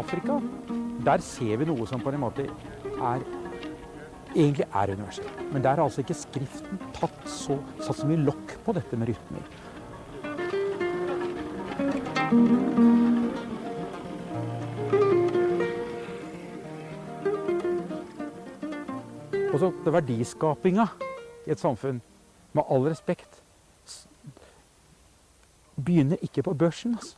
Afrika, der ser vi noe som på en måte egentlig er universelt. Men der har altså ikke skriften satt så mye lokk på dette med rytmer. Og så det verdiskapinga i et samfunn, med all respekt, begynner ikke på børsen. Altså.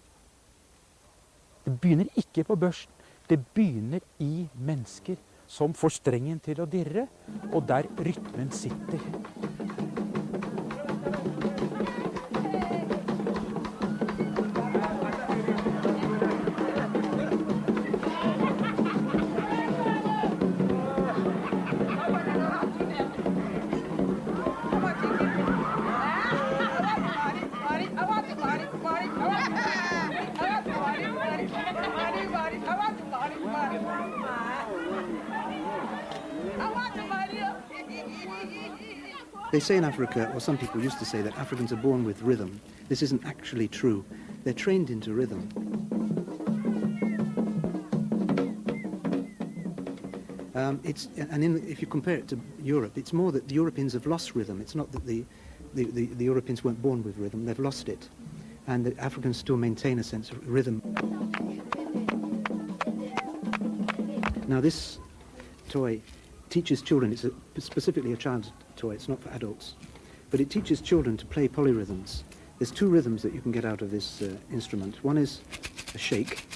Det begynner ikke på børsen. Det begynner i mennesker som får strengen til å dirre, og der rytmen sitter. They say in Africa, or some people used to say, that Africans are born with rhythm. This isn't actually true. They're trained into rhythm. If you compare it to Europe, it's more that the Europeans have lost rhythm. It's not that the Europeans weren't born with rhythm, they've lost it. And the Africans still maintain a sense of rhythm. Now this toy teaches children, it's specifically a child's toy, it's not for adults, but it teaches children to play polyrhythms. There's two rhythms that you can get out of this instrument. One is a shake,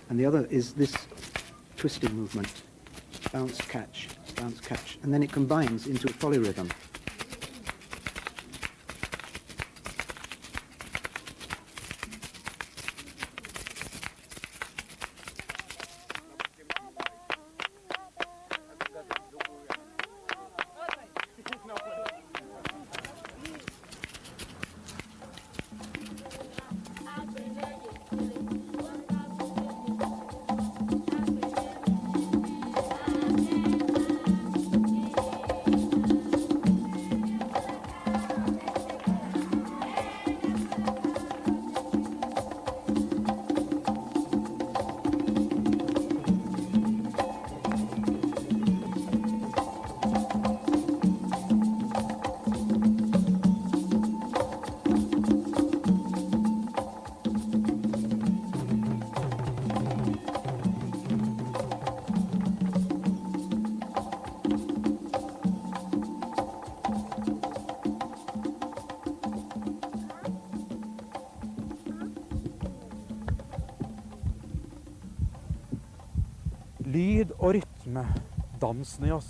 and the other is this twisting movement, bounce, catch, and then it combines into a polyrhythm. Lyd og rytme, dansen i oss,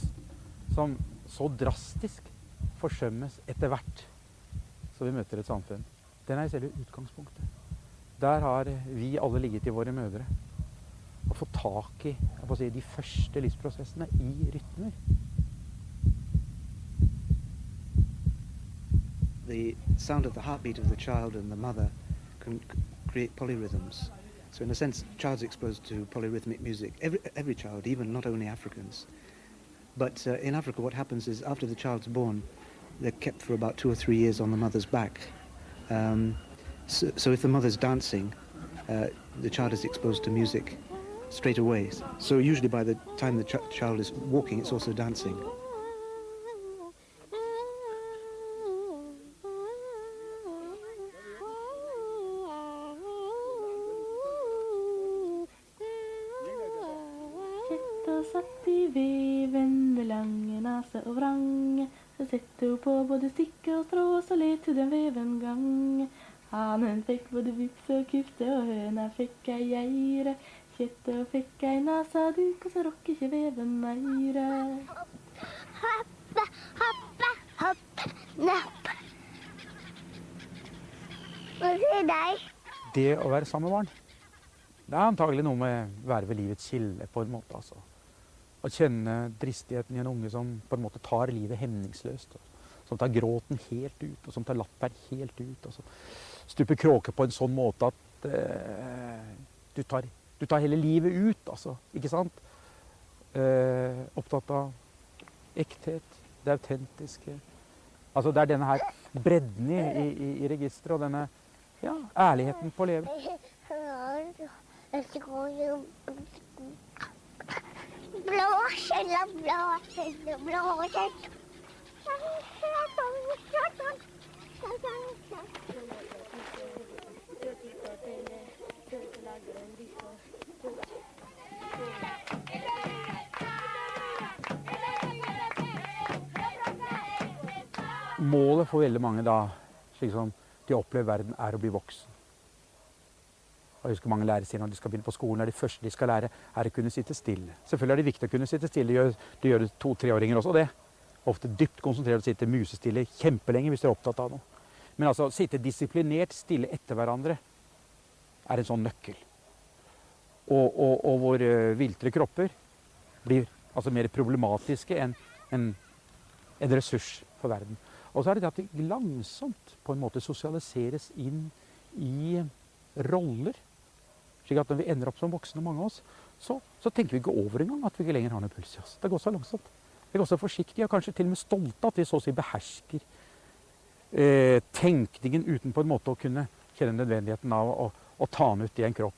som så drastisk forsømmes etter hvert, så vi møter et samfunn. Den er i selve utgangspunktet. Der har vi alle ligget i våre mødre og fått tak i de første livsprosessene i rytmer. The sound of the heartbeat of the child and the mother can create polyrhythms. So in a sense, child's exposed to polyrhythmic music. Every child, even not only Africans. But in Africa, what happens is after the child's born, they're kept for about 2 or 3 years on the mother's back. So if the mother's dancing, the child is exposed to music straight away. So usually by the time the child is walking, it's also dancing. Satt i veven, det lange nase og vrange. Så sette hun på både stikke og strå, så let hun den veven gang. Hanen fikk både vips og kufte, og høna fikk ei geire. Kjette og fikk ei nasa duk, og så rokk ikke veven meire. Hoppe, hoppe, hopp, napp. Hva sier deg? Det å være sammen med barn, det er antagelig noe med å være ved livets kilde på en måte, altså. Å kjenne dristigheten i en unge som på en måte tar livet hemningsløst, som tar gråten helt ut, og som tar latter helt ut, og så stuper kråke på en sånn måte at du tar hele livet ut, altså, ikke sant? Opptatt av ekthet, det autentiske. Altså det er denne her bredden i registeret, og denne ærligheten på å leve. Målet for veldig mange da, slik som de opplever verden, er å bli voksen. Og jeg husker mange lærere sier når de skal begynne på skolen, er det første de skal lære, er å kunne sitte stille. Selvfølgelig er det viktig å kunne sitte stille, det gjør 2-3-åringer også det. Ofte dypt konsentrert og sitte musestille kjempelenge hvis de er opptatt av noe. Men altså, sitte disiplinert stille etter hverandre er en sånn nøkkel. Og våre viltre kropper blir altså mer problematiske enn en ressurs for verden. Og så er det at de langsomt på en måte sosialiseres inn i roller. Slik at når vi ender opp som voksne, mange av oss, så tenker vi ikke over engang at vi ikke lenger har noe puls i oss. Det går så langsomt. Vi går så forsiktige, og kanskje til og med stolte at vi så å si behersker tenkningen uten på en måte å kunne kjenne nødvendigheten av å ta den ut i en kropp.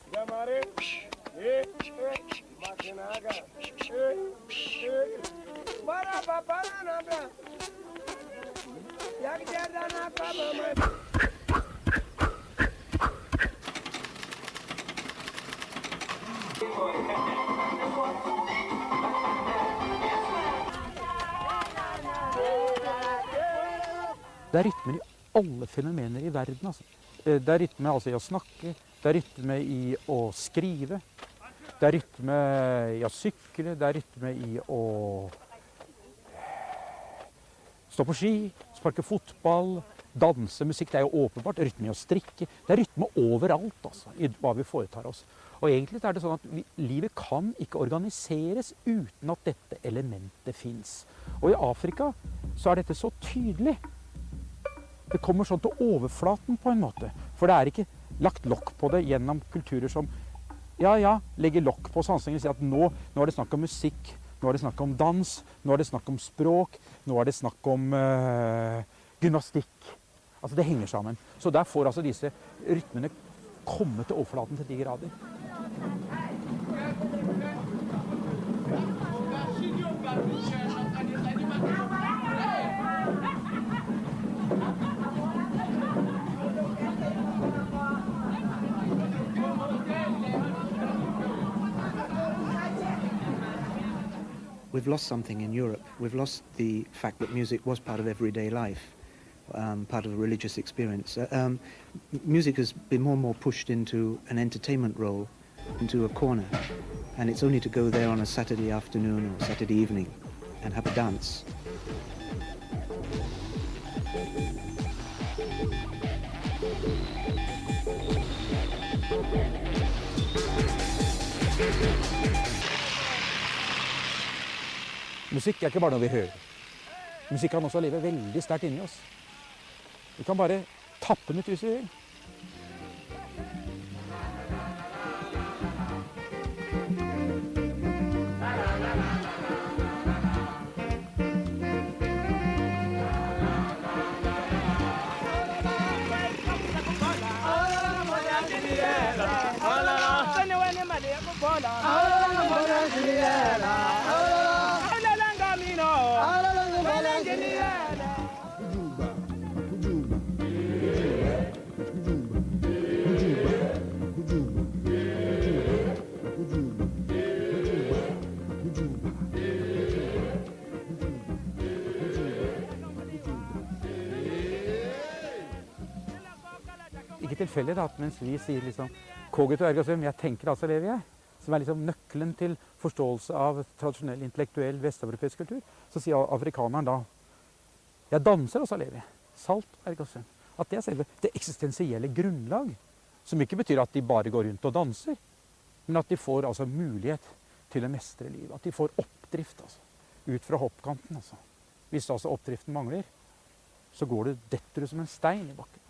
Det er rytmer i alle fenomener i verden. Altså. Det er rytme altså, i å snakke, det er rytme i å skrive, det er rytme i å sykle, det er rytme i å stå på ski, sparke fotball, danse, musikk. Det er jo åpenbart rytme i å strikke. Det er rytme overalt altså, i hva vi foretar oss. Og egentlig er det sånn at livet kan ikke organiseres uten at dette elementet fins. Og i Afrika så er dette så tydelig. Det kommer sånn til overflaten på en måte. For det er ikke lagt lokk på det gjennom kulturer som legger lokk på sansingen og sier at nå er det snakk om musikk, nå er det snakk om dans, nå er det snakk om språk, nå er det snakk om gymnastikk. Altså det henger sammen. Så der får altså disse rytmene komme til overflaten til de grader. We've lost something in Europe. We've lost the fact that music was part of everyday life, part of a religious experience. Music has been more and more pushed into an entertainment role, into a corner, and it's only to go there on a Saturday afternoon or Saturday evening and have a dance. Musikk er ikke bare noe vi hører. Musikk kan også leve veldig sterkt inni oss. Vi kan bare tappe den ut hvis vi vil. Ikke tilfeldig da, at mens vi sier liksom cogito ergo sum, jeg tenker altså lever jeg, som er liksom nøkkelen til forståelse av tradisjonell intellektuell vesteuropeisk kultur, så sier afrikaneren da jeg danser og så lever jeg. Salt ergo sum. At det er selve det eksistensielle grunnlag, som ikke betyr at de bare går rundt og danser, men at de får altså mulighet til å mestre livet. At de får oppdrift altså, ut fra hoppkanten. Altså. Hvis altså oppdriften mangler, så går det detter du som en stein i bakken.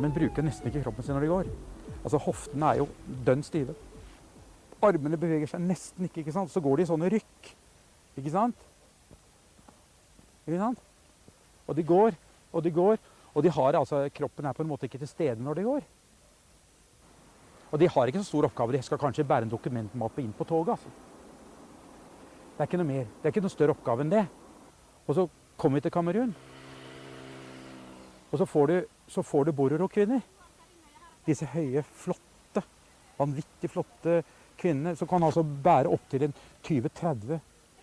nordmenn bruker nesten ikke kroppen sin når de går. Altså hoftene er jo dønn stive. Armene beveger seg nesten ikke sant? Så går de i sånne rykk. Ikke sant? Ikke sant? Og de går, og de går, og de har altså, kroppen er på en måte ikke til stede når de går. Og de har ikke så stor oppgave, de skal kanskje bære en dokumentmappe inn på toget, altså. Det er ikke noe mer, det er ikke noe større oppgave enn det. Og så kommer vi til Kamerun. Og så får du bororo-kvinner. Disse høye, flotte, vanvittig flotte kvinnene, som kan altså bære opp til en 20-30,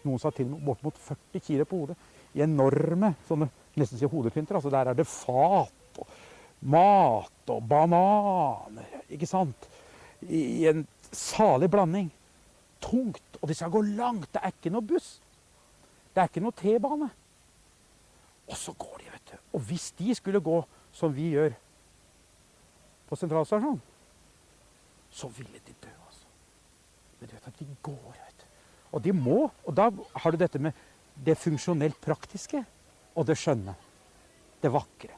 noen sa til bort mot 40 kilo på hodet, i enorme, sånne, nesten si hodepynter, altså der er det fat og mat og bananer, ikke sant? I en salig blanding. Tungt, og de skal gå langt, det er ikke noe buss. Det er ikke noe T-bane. Og så går de, vet du. Og hvis de skulle gå som vi gjør på sentralstasjonen, så ville de dø, altså. Men du vet at de går, vet du. Og de må, og da har du dette med det funksjonelt praktiske og det skjønne, det vakre.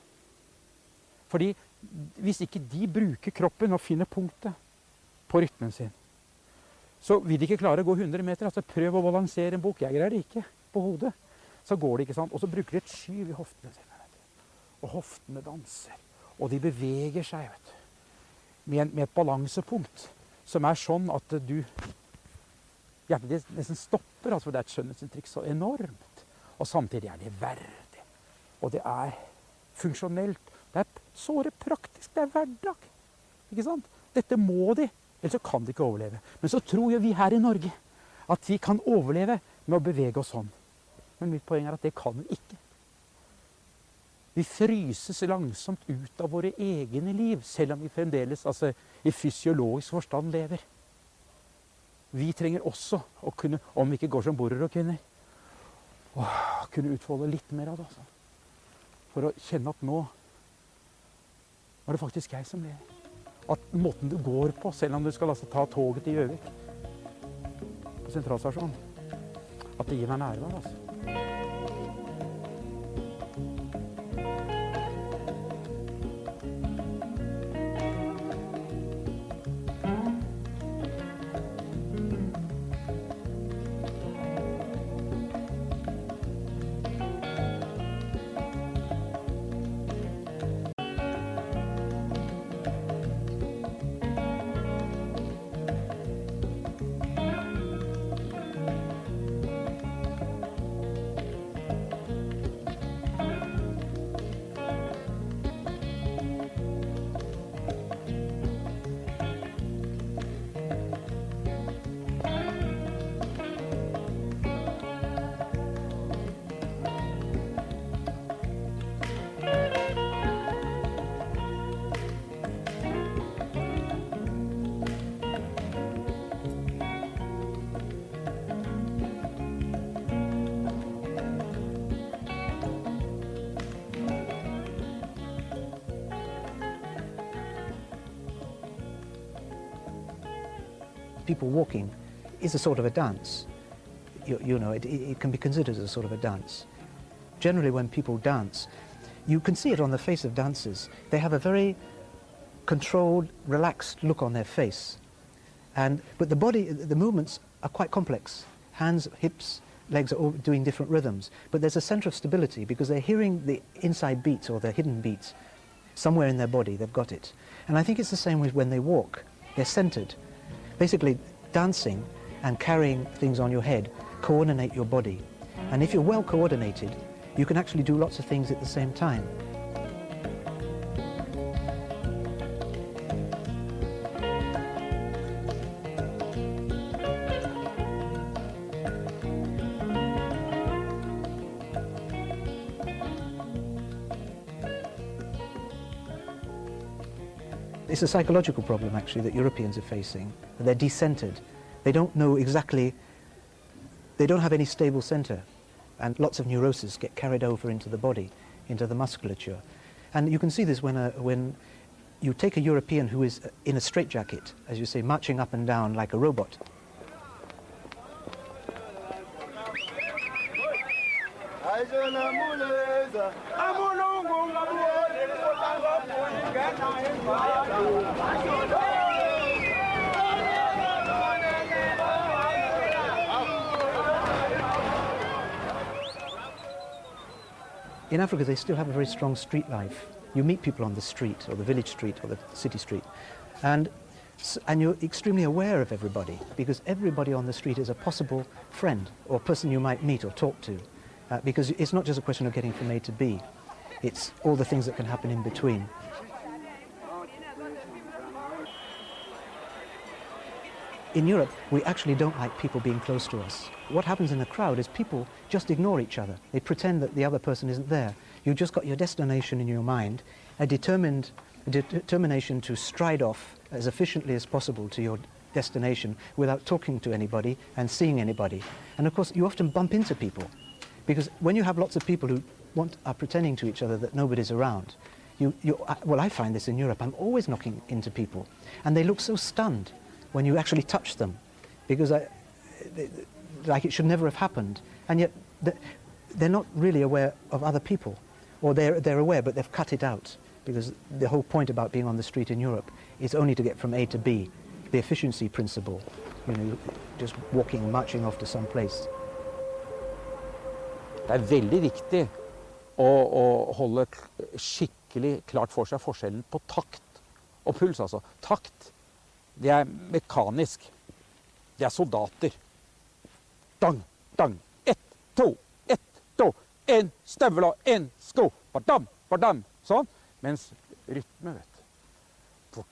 Fordi hvis ikke de bruker kroppen og finner punktet på rytmen sin, så vil de ikke klare å gå 100 meter. Altså prøv å balansere en bok. Jeg greier det ikke på hodet. Så går det ikke sant. Og så bruker de et skyv i hoftene sine. Vet du. Og hoftene danser. Og de beveger seg, vet du. Med et balansepunkt som er sånn at du hjertet ditt nesten stopper, altså, for det er et skjønnhetsinntrykk så enormt. Og samtidig er det verdig. Og det er funksjonelt. Det er såre praktisk. Det er hverdag. Ikke sant? Dette må de. Ellers så kan de ikke overleve. Men så tror jo vi her i Norge at vi kan overleve med å bevege oss sånn. Men mitt poeng er at det kan vi ikke. Vi fryses langsomt ut av våre egne liv, selv om vi fremdeles altså, i fysiologisk forstand lever. Vi trenger også å kunne, om vi ikke går som bororo-kvinner, kunne utfolde litt mer av det. Altså. For å kjenne at nå var det faktisk jeg som lever. At måten du går på, selv om du skal altså, ta toget til Gjøvik, på sentralstasjonen, at det gir meg nærvær, altså. People walking is a sort of a dance. You know, it can be considered as a sort of a dance. Generally, when people dance, you can see it on the face of dancers. They have a very controlled, relaxed look on their face. But the body, the movements are quite complex. Hands, hips, legs are all doing different rhythms. But there's a center of stability because they're hearing the inside beats or the hidden beats. Somewhere in their body, they've got it. And I think it's the same with when they walk. They're centered. Basically, dancing and carrying things on your head coordinate your body. And if you're well coordinated, you can actually do lots of things at the same time. It's a psychological problem, actually, that Europeans are facing. They're decentered. They don't know exactly, they don't have any stable center. And lots of neuroses get carried over into the body, into the musculature. And you can see this when you take a European who is in a straitjacket, as you say, marching up and down like a robot. In Africa, they still have a very strong street life. You meet people on the street, or the village street, or the city street, and you're extremely aware of everybody, because everybody on the street is a possible friend or person you might meet or talk to, because it's not just a question of getting from A to B, it's all the things that can happen in between. In Europe, we actually don't like people being close to us. What happens in a crowd is people just ignore each other. They pretend that the other person isn't there. You've just got your destination in your mind, a determination to stride off as efficiently as possible to your destination without talking to anybody and seeing anybody. And of course, you often bump into people, because when you have lots of people who are pretending to each other that nobody's around, well, I find this in Europe. I'm always knocking into people, and they look so stunned when you actually touch them, because like it should never have happened, and yet they're not really aware of other people, or they're aware but they've cut it out, because the whole point about being on the street in Europe is only to get from A to B, the efficiency principle, just walking, marching off to some place. Det er veldig viktig å holde skikkelig klart for seg forskjellen på takt og puls, altså. Takt, det er mekanisk. Det er soldater. Dang, dang. 1, 2, 1, 2. En støvel og en sko. Badam, badam. Sånn. Mens rytme, vet Det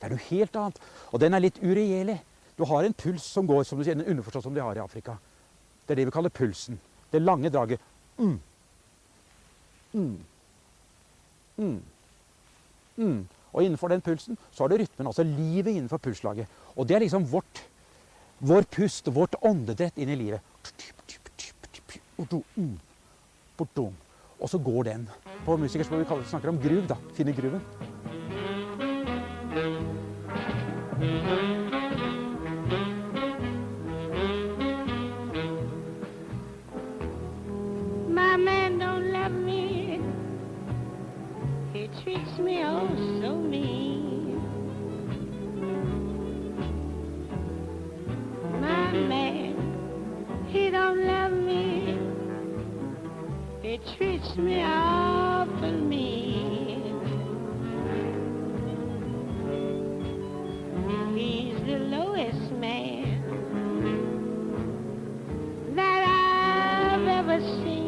er noe helt annet. Og den er litt uregjerlig. Du har en puls som går, som du sier, en underforstått som de har i Afrika. Det er det vi kaller pulsen. Det lange draget. Og innenfor den pulsen så har du rytmen, altså livet innenfor pulslaget. Og det er liksom vår pust, vårt åndedrett inn i livet. Og så går den. På musikerspråk vi snakker om gruv, da. Finne gruven. My man don't love me. He treats me oh so mean. My man, he don't love me. He treats me awful mean. He's the lowest man that I've ever seen.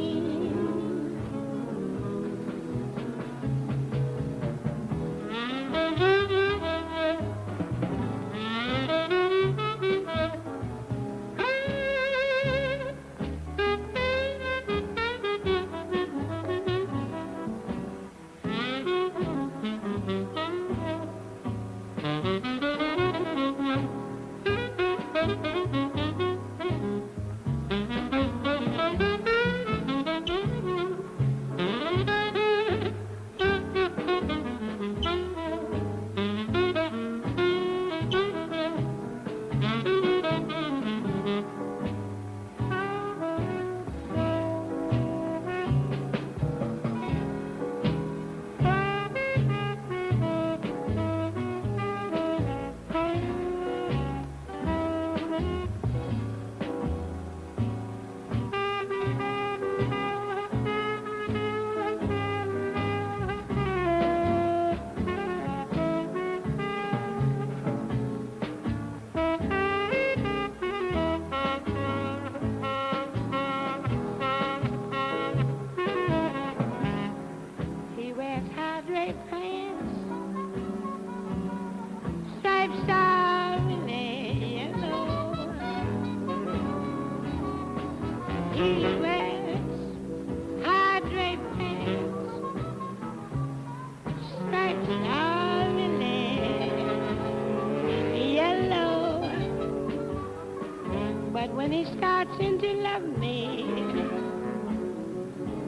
When he starts in to love me,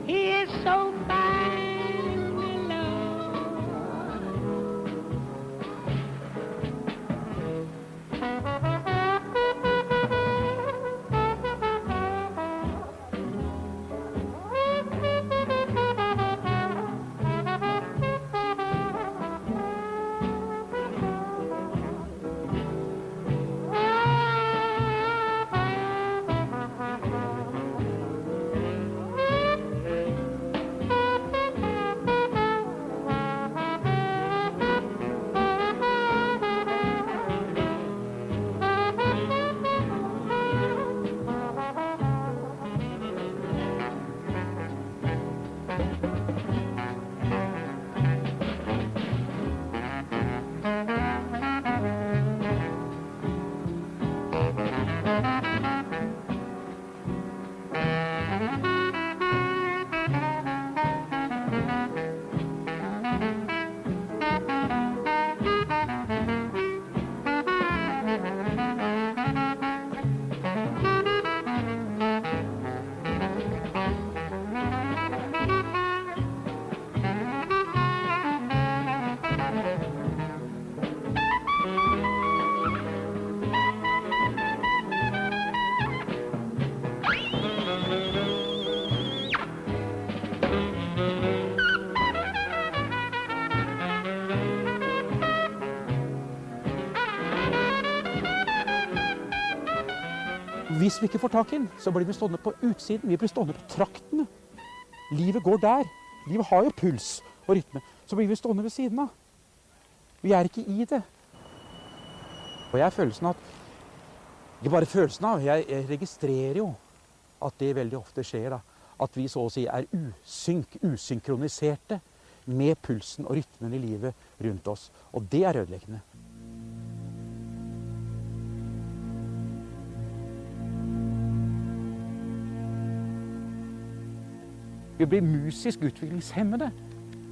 he is so fine alone. hvis vi ikke får tak i den, så blir vi stående på utsiden. Vi blir stående på traktene. Livet går der. Livet har jo puls og rytme. Så blir vi stående ved siden av. Vi er ikke i det. Og jeg har følelsen at, ikke bare følelsen av, jeg registrerer jo at det veldig ofte skjer da. At vi så å si er usynkroniserte med pulsen og rytmen i livet rundt oss. Og det er ødeleggende. Vi blir musisk utviklingshemmede.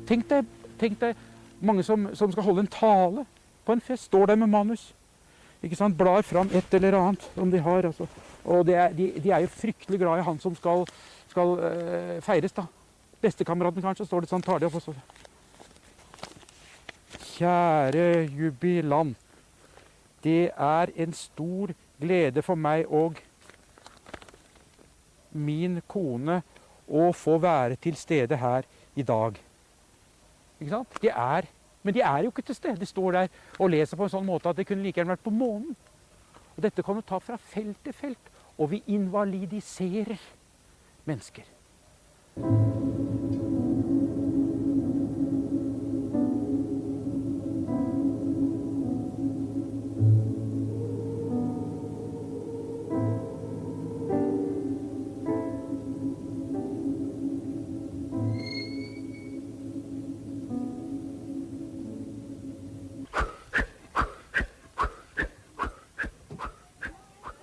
Tenk deg mange som skal holde en tale på en fest, står der med manus. Ikke sant? Blar fram et eller annet som de har. Altså. Og de er jo fryktelig glad i han som skal feires da. Bestekameraten kanskje, står det sånn, tar de opp og så. Kjære jubilant, det er en stor glede for meg og min kone å få være til stede her i dag. Ikke sant? Men de er jo ikke til stede. De står der og leser på en sånn måte at det kunne like gjerne vært på månen. Og dette kan du ta fra felt til felt, og vi invalidiserer mennesker.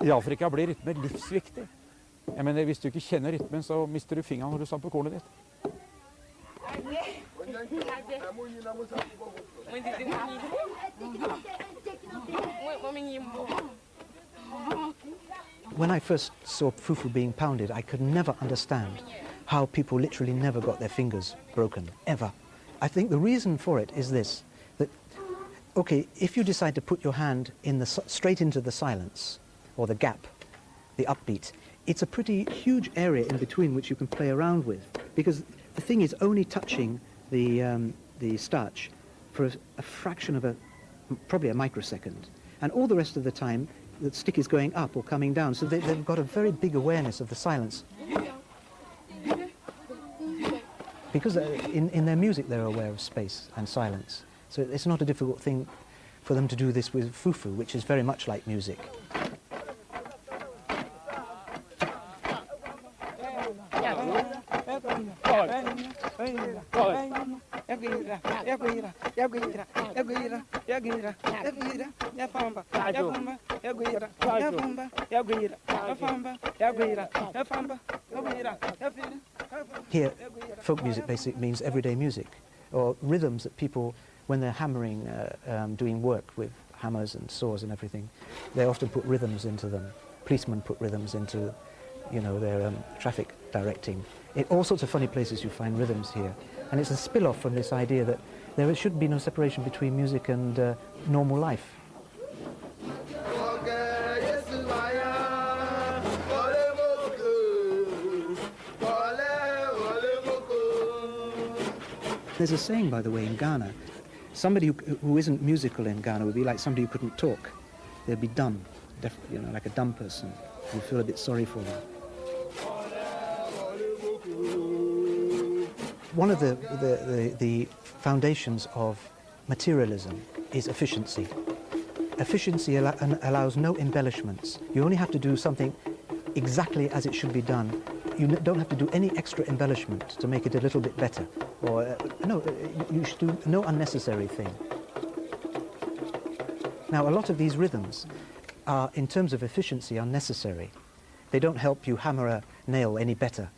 I Afrika blir rytme livsviktig. Jeg mener, hvis du ikke kjenner rytmen, så mister du fingeren når du stamper kornet ditt. When I first saw fufu being pounded, I could never understand how people literally never got their fingers broken, ever. I think the reason for it is this, that, okay, if you decide to put your hand straight into the silence, or the gap, the upbeat, it's a pretty huge area in between which you can play around with, because the thing is only touching the starch for a fraction of probably a microsecond, and all the rest of the time the stick is going up or coming down, so they've got a very big awareness of the silence. Because in their music they're aware of space and silence, so it's not a difficult thing for them to do this with fufu, which is very much like music. Here, folk music basically means everyday music, or rhythms that people, when they're hammering, doing work with hammers and saws and everything, they often put rhythms into them. Policemen put rhythms into, their traffic directing. In all sorts of funny places you find rhythms here. And it's a spill-off from this idea that there should be no separation between music and normal life. There's a saying, by the way, in Ghana, somebody who isn't musical in Ghana would be like somebody who couldn't talk. They'd be dumb, like a dumb person. You feel a bit sorry for them. One of the foundations of materialism is efficiency. Efficiency allows no embellishments. You only have to do something exactly as it should be done. You don't have to do any extra embellishment to make it a little bit better. Or you should do no unnecessary thing. Now, a lot of these rhythms are, in terms of efficiency, are necessary. They don't help you hammer a nail any better,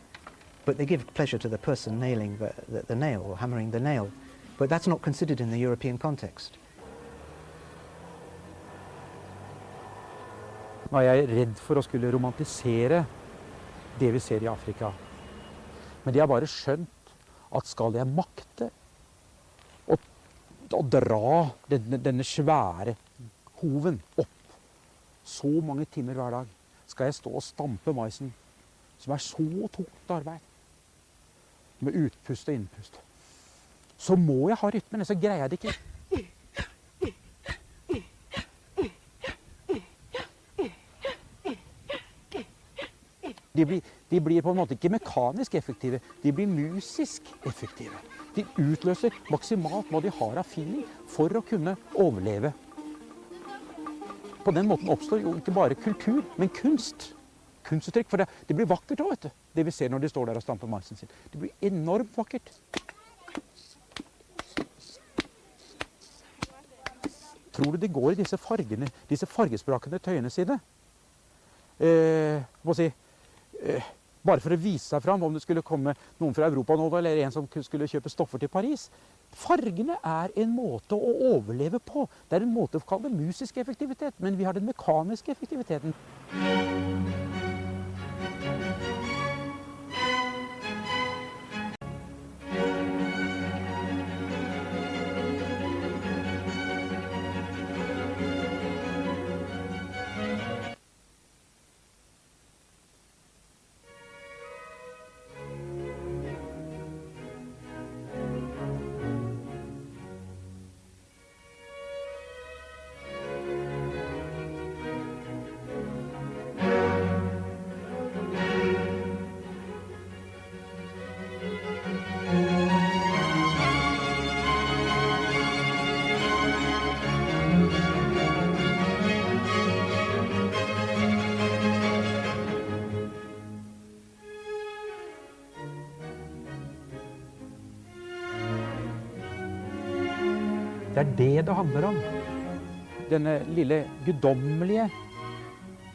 but they give pleasure to the person nailing the nail or hammering the nail. But that's not considered in the European context. Nå er jeg redd for å skulle romantisere det vi ser i Afrika. Men de har bare skjønt at skal jeg makte å dra denne svære hoven opp så mange timer hver dag, skal jeg stå og stampe maisen, som er så tungt arbeid, med utpust og innpust. Så må jeg ha rytmen, så greier jeg det ikke. De blir på en måte ikke mekanisk effektive, de blir musisk effektive. De utløser maksimalt hva de har av feeling for å kunne overleve. På den måten oppstår jo ikke bare kultur, men kunst. Kunstuttrykk, for det blir vakkert også, vet du. Det vi ser når de står der og stamper marsen sin. Det blir enormt vakkert. Tror du det går i disse fargene, disse fargesprakende tøyene sine? Bare for å vise seg fram, om det skulle komme noen fra Europa nå, eller en som skulle kjøpe stoffer til Paris. Fargene er en måte å overleve på. Det er en måte å kalle det musisk effektivitet, men vi har den mekaniske effektiviteten. Det er det handler om. Denne lille guddommelige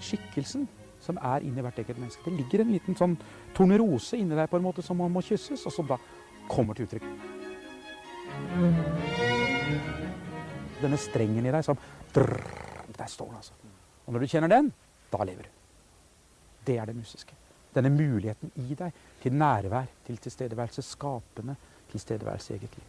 skikkelsen som er inni hvert enkelt menneske. Det ligger en liten sånn tornerose inni deg på en måte som man må kysses, og som da kommer til uttrykk. Denne strengen i deg som der står den altså. Og når du kjenner den, da lever du. Det er det musiske. Denne muligheten i deg til nærvær, til tilstedeværelse, skapende tilstedeværelse i eget liv.